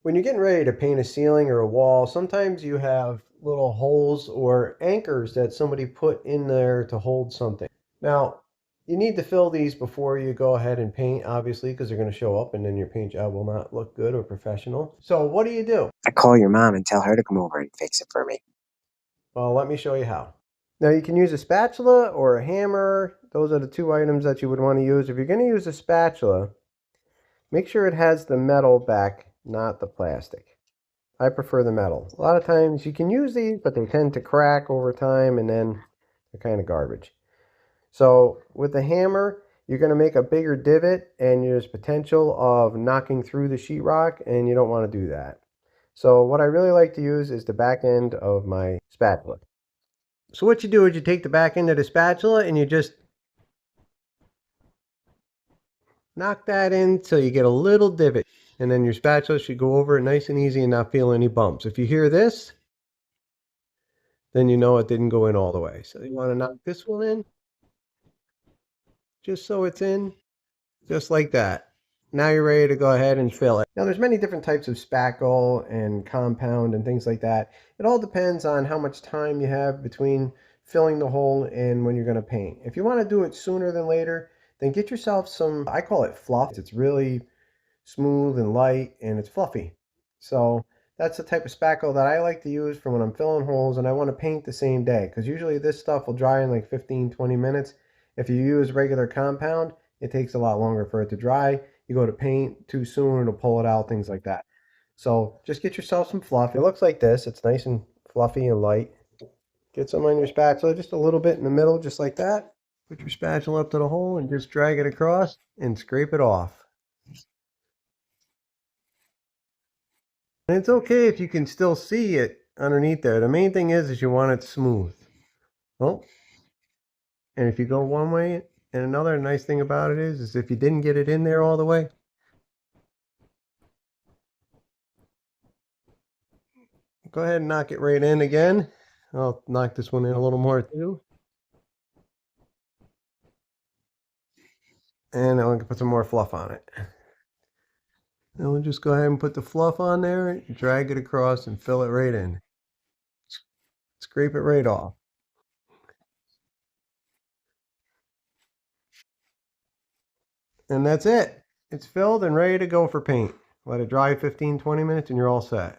When you're getting ready to paint a ceiling or a wall, sometimes you have little holes or anchors that somebody put in there to hold something. Now, you need to fill these before you go ahead and paint, obviously, because they're going to show up and then your paint job will not look good or professional. So what do? I call your mom and tell her to come over and fix it for me. Well, let me show you how. Now you can use a spatula or a hammer. Those are the two items that you would want to use. If you're going to use a spatula, make sure it has the metal back, not the plastic. I prefer the metal. A lot of times you can use these, but they tend to crack over time and then they're kind of garbage. So with the hammer, you're going to make a bigger divot and there's potential of knocking through the sheetrock and you don't want to do that. So what I really like to use is the back end of my spatula. So what you do is you take the back end of the spatula and you just knock that in till you get a little divot. And then your spatula should go over it nice and easy and not feel any bumps. If you hear this, then you know it didn't go in all the way. So you want to knock this one in, just so it's in, just like that. Now you're ready to go ahead and fill it. Now there's many different types of spackle and compound and things like that. It all depends on how much time you have between filling the hole and when you're going to paint. If you want to do it sooner than later, then get yourself some, I call it fluff. It's really smooth and light and it's fluffy. So that's the type of spackle that I like to use for when I'm filling holes and I want to paint the same day, because usually this stuff will dry in like 15-20 minutes. If you use regular compound, it takes a lot longer for it to dry. You go to paint too soon, it'll pull it out, things like that. So just get yourself some fluff. It looks like this. It's nice and fluffy and light. Get some on your spatula, just a little bit in the middle, just like that. Put your spatula up to the hole and just drag it across and scrape it off. And it's okay if you can still see it underneath there. The main thing is you want it smooth. Oh, and if you go one way and another, nice thing about it is if you didn't get it in there all the way, go ahead and knock it right in again. I'll knock this one in a little more too. And then we'll put some more fluff on it. Then we'll just go ahead and put the fluff on there, drag it across and fill it right in. Scrape it right off. And that's it. It's filled and ready to go for paint. Let it dry 15-20 minutes and you're all set.